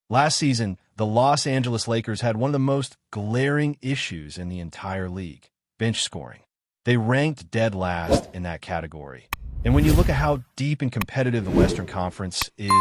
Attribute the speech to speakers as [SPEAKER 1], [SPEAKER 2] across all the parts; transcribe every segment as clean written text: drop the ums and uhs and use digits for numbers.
[SPEAKER 1] Last season, the Los Angeles Lakers had one of the most glaring issues in the entire league: bench scoring. They ranked dead last in that category. And when you look at how deep and competitive the Western Conference is,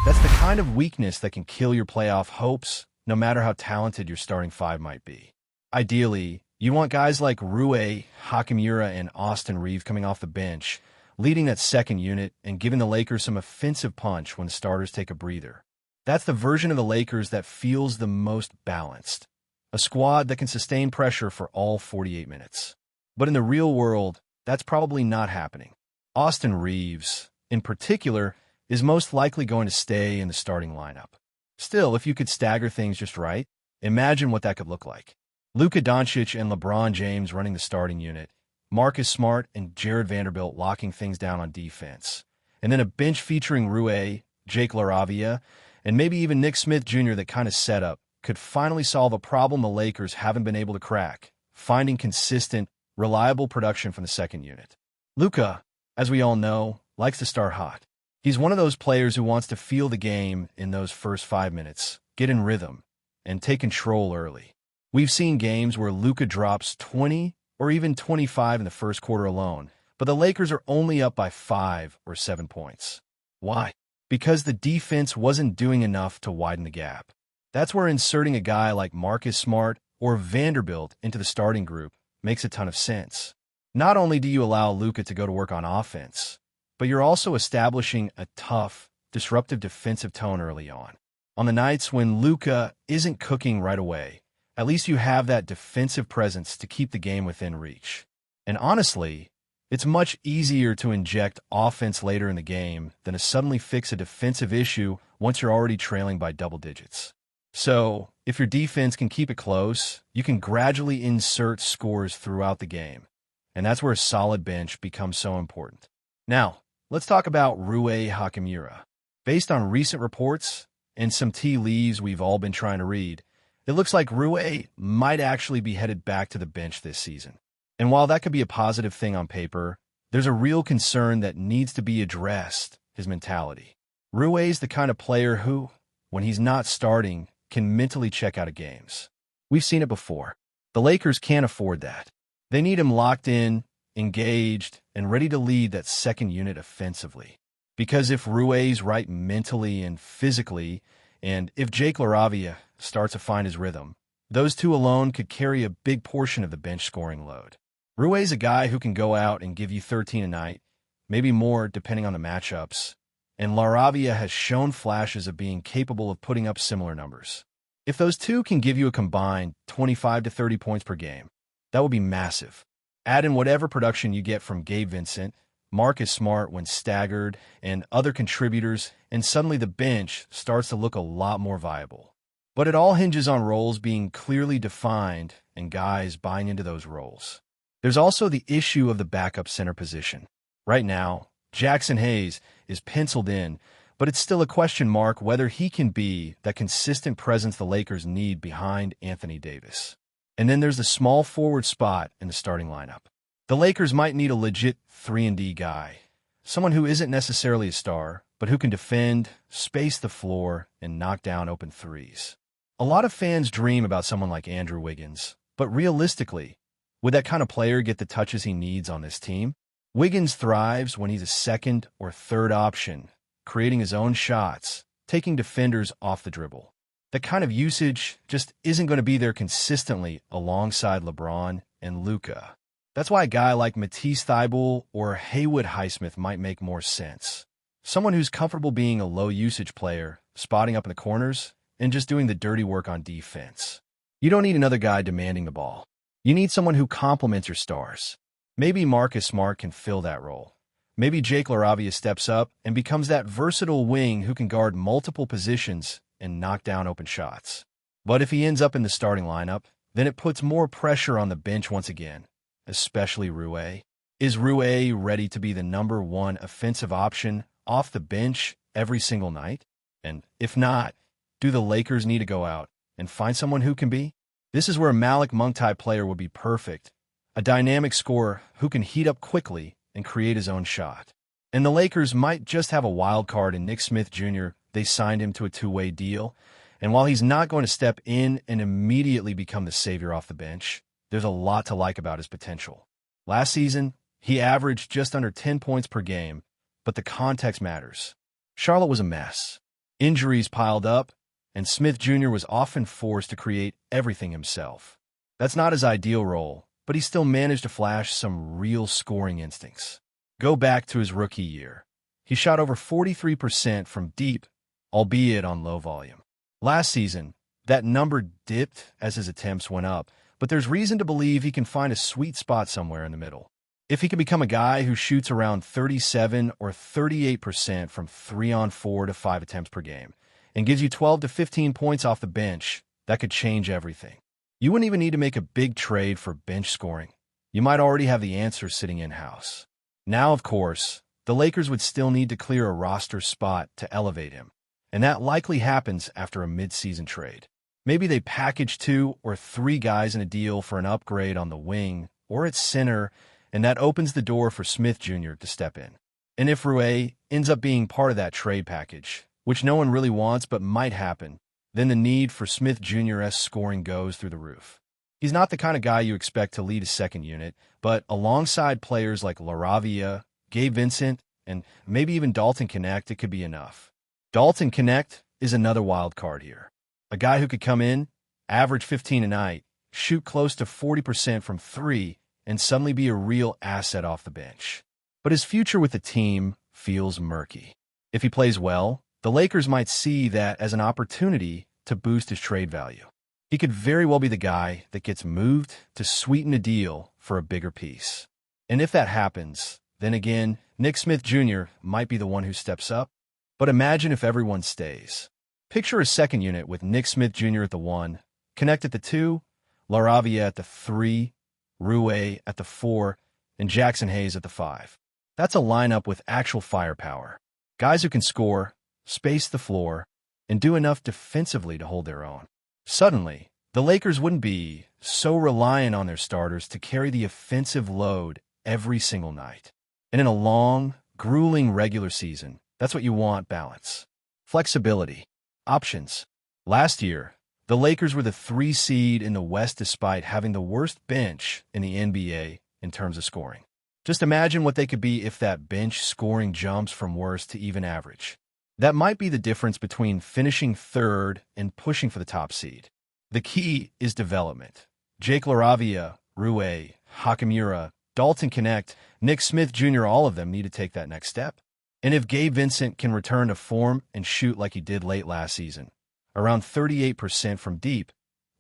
[SPEAKER 1] that's the kind of weakness that can kill your playoff hopes, no matter how talented your starting five might be. Ideally, you want guys like Rui Hachimura and Austin Reeves coming off the bench, leading that second unit and giving the Lakers some offensive punch when the starters take a breather. That's the version of the Lakers that feels the most balanced. A squad that can sustain pressure for all 48 minutes. But in the real world, that's probably not happening. Austin Reeves, in particular, is most likely going to stay in the starting lineup. Still, if you could stagger things just right, imagine what that could look like. Luka Doncic and LeBron James running the starting unit, Marcus Smart and Jared Vanderbilt locking things down on defense, and then a bench featuring Rui, Jake LaRavia, and maybe even Nick Smith Jr. that kind of set up could finally solve a problem the Lakers haven't been able to crack, finding consistent, reliable production from the second unit. Luka, as we all know, likes to start hot. He's one of those players who wants to feel the game in those first 5 minutes, get in rhythm, and take control early. We've seen games where Luka drops 20 or even 25 in the first quarter alone, but the Lakers are only up by 5 or 7 points. Why? Because the defense wasn't doing enough to widen the gap. That's where inserting a guy like Marcus Smart or Vanderbilt into the starting group makes a ton of sense. Not only do you allow Luka to go to work on offense, but you're also establishing a tough, disruptive defensive tone early on. On the nights when Luka isn't cooking right away, at least you have that defensive presence to keep the game within reach. And honestly, it's much easier to inject offense later in the game than to suddenly fix a defensive issue once you're already trailing by double digits. So, if your defense can keep it close, you can gradually insert scores throughout the game. And that's where a solid bench becomes so important. Now, let's talk about Rui Hachimura. Based on recent reports and some tea leaves we've all been trying to read, it looks like Rui might actually be headed back to the bench this season. And while that could be a positive thing on paper, there's a real concern that needs to be addressed: his mentality. Rui's the kind of player who, when he's not starting, can mentally check out of games. We've seen it before. The Lakers can't afford that. They need him locked in, engaged, and ready to lead that second unit offensively. Because if Rui's right mentally and physically, and if Jake LaRavia starts to find his rhythm, those two alone could carry a big portion of the bench scoring load. Rui's a guy who can go out and give you 13 a night, maybe more depending on the matchups, and LaRavia has shown flashes of being capable of putting up similar numbers. If those two can give you a combined 25 to 30 points per game, that would be massive. Add in whatever production you get from Gabe Vincent, Marcus Smart when staggered, and other contributors, and suddenly the bench starts to look a lot more viable. But it all hinges on roles being clearly defined and guys buying into those roles. There's also the issue of the backup center position. Right now, Jackson Hayes is penciled in, but it's still a question mark whether he can be that consistent presence the Lakers need behind Anthony Davis. And then there's the small forward spot in the starting lineup. The Lakers might need a legit 3-and-D guy, someone who isn't necessarily a star, but who can defend, space the floor, and knock down open threes. A lot of fans dream about someone like Andrew Wiggins, but realistically, would that kind of player get the touches he needs on this team? Wiggins thrives when he's a second or third option, creating his own shots, taking defenders off the dribble. That kind of usage just isn't going to be there consistently alongside LeBron and Luka. That's why a guy like Matisse Thybulle or Haywood Highsmith might make more sense. Someone who's comfortable being a low-usage player, spotting up in the corners, and just doing the dirty work on defense. You don't need another guy demanding the ball. You need someone who complements your stars. Maybe Marcus Smart can fill that role. Maybe Jake LaRavia steps up and becomes that versatile wing who can guard multiple positions and knock down open shots. But if he ends up in the starting lineup, then it puts more pressure on the bench once again, especially Rui. Is Rui ready to be the number one offensive option off the bench every single night? And if not, do the Lakers need to go out and find someone who can be? This is where a Malik Monk-type player would be perfect, a dynamic scorer who can heat up quickly and create his own shot. And the Lakers might just have a wild card in Nick Smith Jr. They signed him to a two-way deal, And while he's not going to step in and immediately become the savior off the bench, there's a lot to like about his potential. Last season, he averaged just under 10 points per game, but the context matters. Charlotte was a mess. Injuries piled up, and Smith Jr. was often forced to create everything himself. That's not his ideal role, but he still managed to flash some real scoring instincts. Go back to his rookie year. He shot over 43% from deep, albeit on low volume. Last season, that number dipped as his attempts went up, but there's reason to believe he can find a sweet spot somewhere in the middle. If he can become a guy who shoots around 37 or 38% from 3-on-4 to 5 attempts per game and gives you 12 to 15 points off the bench, that could change everything. You wouldn't even need to make a big trade for bench scoring. You might already have the answer sitting in-house. Now, of course, the Lakers would still need to clear a roster spot to elevate him, and that likely happens after a mid-season trade. Maybe they package 2 or 3 guys in a deal for an upgrade on the wing or at center, and that opens the door for Smith Jr. to step in. And if Rue ends up being part of that trade package, which no one really wants but might happen, then the need for Smith Jr.'s scoring goes through the roof. He's not the kind of guy you expect to lead a second unit, but alongside players like LaRavia, Gabe Vincent, and maybe even Dalton Knecht, it could be enough. Dalton Knecht is another wild card here. A guy who could come in, average 15 a night, shoot close to 40% from 3, and suddenly be a real asset off the bench. But his future with the team feels murky. If he plays well, the Lakers might see that as an opportunity to boost his trade value. He could very well be the guy that gets moved to sweeten a deal for a bigger piece. And if that happens, then again, Nick Smith Jr. might be the one who steps up. But imagine if everyone stays. Picture a second unit with Nick Smith Jr. at the 1, Knecht at the 2, LaRavia at the 3, Rue at the 4, and Jackson Hayes at the 5. That's a lineup with actual firepower. Guys who can score, space the floor, and do enough defensively to hold their own. Suddenly, the Lakers wouldn't be so reliant on their starters to carry the offensive load every single night. And in a long, grueling regular season, that's what you want: balance, flexibility, options. Last year, the Lakers were the 3 seed in the West despite having the worst bench in the NBA in terms of scoring. Just imagine what they could be if that bench scoring jumps from worst to even average. That might be the difference between finishing 3rd and pushing for the top seed. The key is development. Jake LaRavia, Rue, Hachimura, Dalton Knecht, Nick Smith Jr., all of them need to take that next step. And if Gabe Vincent can return to form and shoot like he did late last season, around 38% from deep,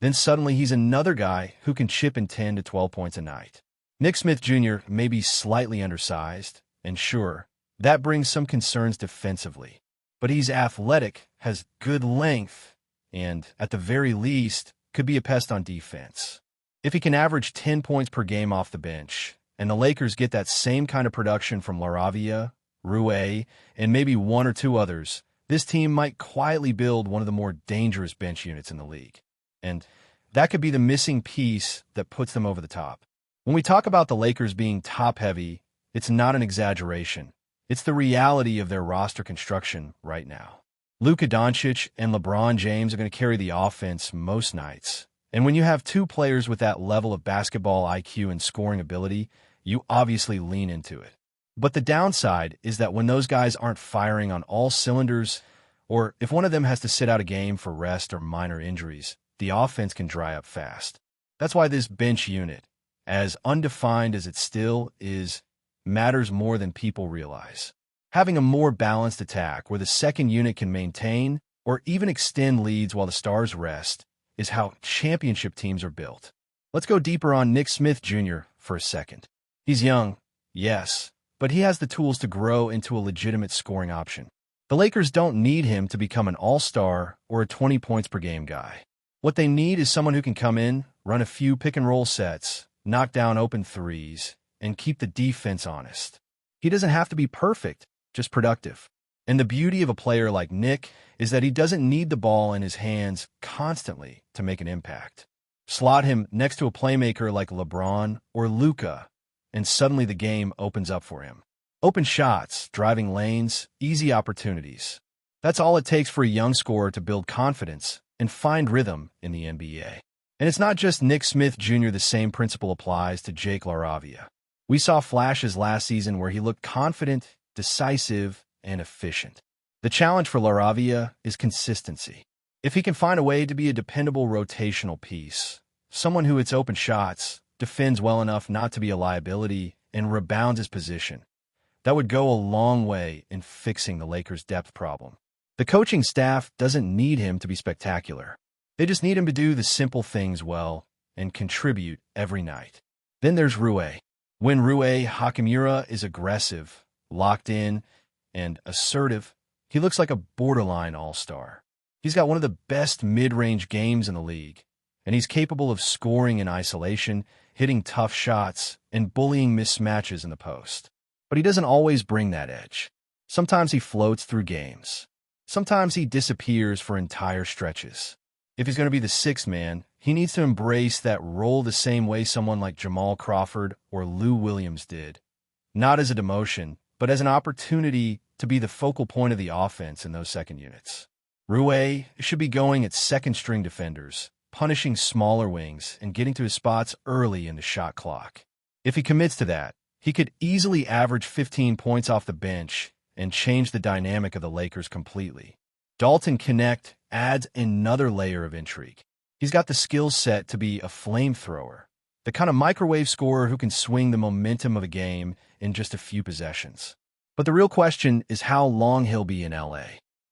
[SPEAKER 1] then suddenly he's another guy who can chip in 10 to 12 points a night. Nick Smith Jr. may be slightly undersized, and sure, that brings some concerns defensively. But he's athletic, has good length, and, at the very least, could be a pest on defense. If he can average 10 points per game off the bench, and the Lakers get that same kind of production from LaRavia, Rue, and maybe 1 or 2 others, this team might quietly build one of the more dangerous bench units in the league. And that could be the missing piece that puts them over the top. When we talk about the Lakers being top-heavy, it's not an exaggeration. It's the reality of their roster construction right now. Luka Doncic and LeBron James are going to carry the offense most nights. And when you have 2 players with that level of basketball IQ and scoring ability, you obviously lean into it. But the downside is that when those guys aren't firing on all cylinders, or if one of them has to sit out a game for rest or minor injuries, the offense can dry up fast. That's why this bench unit, as undefined as it still is, matters more than people realize. Having a more balanced attack where the second unit can maintain or even extend leads while the stars rest is how championship teams are built. Let's go deeper on Nick Smith Jr. for a second. He's young, yes, but he has the tools to grow into a legitimate scoring option. The Lakers don't need him to become an all-star or a 20 points per game guy. What they need is someone who can come in, run a few pick-and-roll sets, knock down open threes, and keep the defense honest. He doesn't have to be perfect, just productive. And the beauty of a player like Nick is that he doesn't need the ball in his hands constantly to make an impact. Slot him next to a playmaker like LeBron or Luka, and suddenly the game opens up for him. Open shots, driving lanes, easy opportunities. That's all it takes for a young scorer to build confidence and find rhythm in the NBA. And it's not just Nick Smith Jr., the same principle applies to Jake LaRavia. We saw flashes last season where he looked confident, decisive, and efficient. The challenge for LaRavia is consistency. If he can find a way to be a dependable rotational piece, someone who hits open shots, defends well enough not to be a liability, and rebounds his position, that would go a long way in fixing the Lakers' depth problem. The coaching staff doesn't need him to be spectacular. They just need him to do the simple things well and contribute every night. Then there's Rui. When Rui Hachimura is aggressive, locked in, and assertive, he looks like a borderline all-star. He's got one of the best mid-range games in the league, and he's capable of scoring in isolation, hitting tough shots, and bullying mismatches in the post. But he doesn't always bring that edge. Sometimes he floats through games. Sometimes he disappears for entire stretches. If he's going to be the sixth man, he needs to embrace that role the same way someone like Jamal Crawford or Lou Williams did. Not as a demotion, but as an opportunity to be the focal point of the offense in those second units. Rui should be going at second-string defenders, punishing smaller wings, and getting to his spots early in the shot clock. If he commits to that, he could easily average 15 points off the bench and change the dynamic of the Lakers completely. Dalton Knecht adds another layer of intrigue. He's got the skill set to be a flamethrower, the kind of microwave scorer who can swing the momentum of a game in just a few possessions. But the real question is how long he'll be in LA.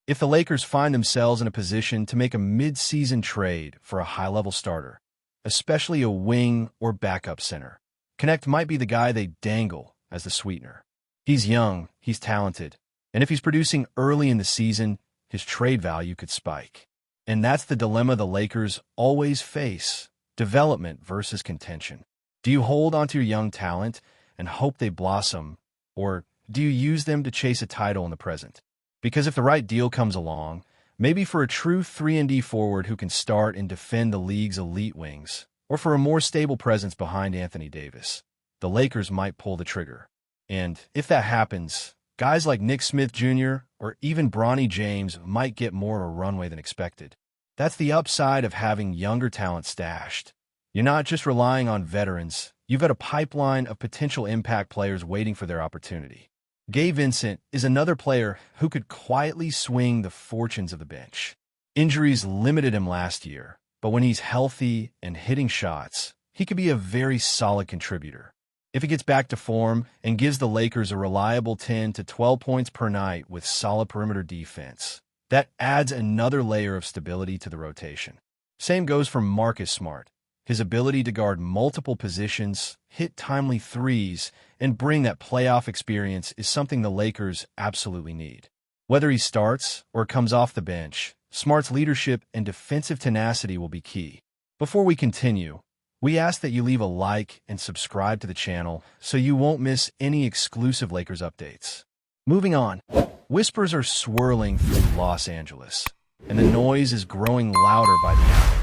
[SPEAKER 1] If the Lakers find themselves in a position to make a mid-season trade for a high-level starter, especially a wing or backup center, Knecht might be the guy they dangle as the sweetener. He's young, he's talented, and if he's producing early in the season, his trade value could spike. And that's the dilemma the Lakers always face: development versus contention. Do you hold onto your young talent and hope they blossom, or do you use them to chase a title in the present? Because if the right deal comes along, maybe for a true 3-and-D forward who can start and defend the league's elite wings, or for a more stable presence behind Anthony Davis, the Lakers might pull the trigger. And if that happens, guys like Nick Smith Jr. or even Bronny James might get more of a runway than expected. That's the upside of having younger talent stashed. You're not just relying on veterans, you've got a pipeline of potential impact players waiting for their opportunity. Gabe Vincent is another player who could quietly swing the fortunes of the bench. Injuries limited him last year, but when he's healthy and hitting shots, he could be a very solid contributor. If he gets back to form and gives the Lakers a reliable 10 to 12 points per night with solid perimeter defense, that adds another layer of stability to the rotation. Same goes for Marcus Smart. His ability to guard multiple positions, hit timely threes, and bring that playoff experience is something the Lakers absolutely need. Whether he starts or comes off the bench, Smart's leadership and defensive tenacity will be key. Before we continue, we ask that you leave a like and subscribe to the channel so you won't miss any exclusive Lakers updates. Moving on, whispers are swirling through Los Angeles, and the noise is growing louder by the hour.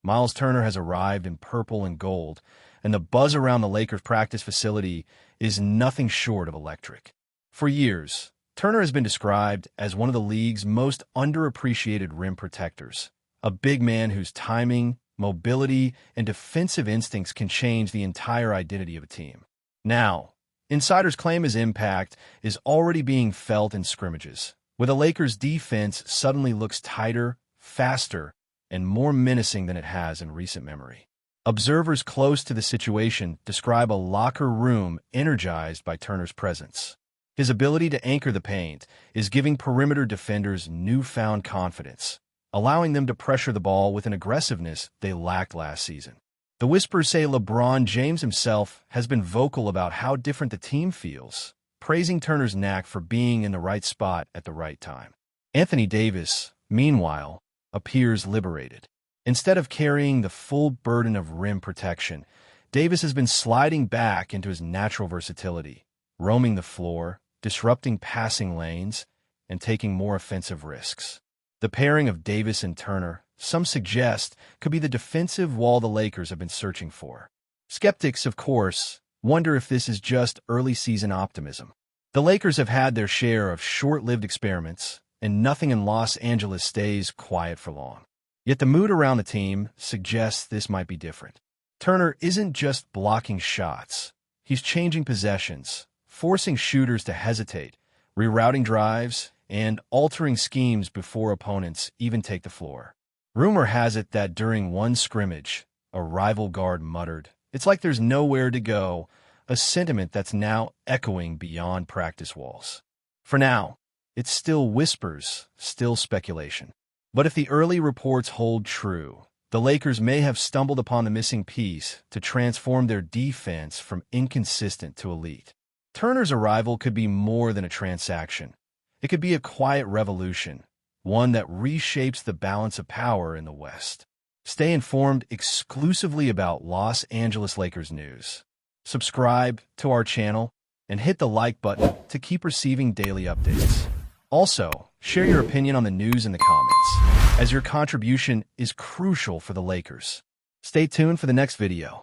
[SPEAKER 1] Myles Turner has arrived in purple and gold, and the buzz around the Lakers practice facility is nothing short of electric. For years, Turner has been described as one of the league's most underappreciated rim protectors, a big man whose timing, mobility, and defensive instincts can change the entire identity of a team. Now, insiders claim his impact is already being felt in scrimmages, where the Lakers' defense suddenly looks tighter, faster, and more menacing than it has in recent memory. Observers close to the situation describe a locker room energized by Turner's presence. His ability to anchor the paint is giving perimeter defenders newfound confidence, allowing them to pressure the ball with an aggressiveness they lacked last season. The whispers say LeBron James himself has been vocal about how different the team feels, praising Turner's knack for being in the right spot at the right time. Anthony Davis, meanwhile, appears liberated. Instead of carrying the full burden of rim protection, Davis has been sliding back into his natural versatility, roaming the floor, disrupting passing lanes, and taking more offensive risks. The pairing of Davis and Turner, some suggest, could be the defensive wall the Lakers have been searching for. Skeptics, of course, wonder if this is just early season optimism. The Lakers have had their share of short-lived experiments, and nothing in Los Angeles stays quiet for long. Yet the mood around the team suggests this might be different. Turner isn't just blocking shots. He's changing possessions, forcing shooters to hesitate, rerouting drives, and altering schemes before opponents even take the floor. Rumor has it that during one scrimmage, a rival guard muttered, "It's like there's nowhere to go," a sentiment that's now echoing beyond practice walls. For now, it's still whispers, still speculation. But if the early reports hold true, the Lakers may have stumbled upon the missing piece to transform their defense from inconsistent to elite. Turner's arrival could be more than a transaction. It could be a quiet revolution, one that reshapes the balance of power in the West. Stay informed exclusively about Los Angeles Lakers news. Subscribe to our channel and hit the like button to keep receiving daily updates. Also, share your opinion on the news in the comments, as your contribution is crucial for the Lakers. Stay tuned for the next video.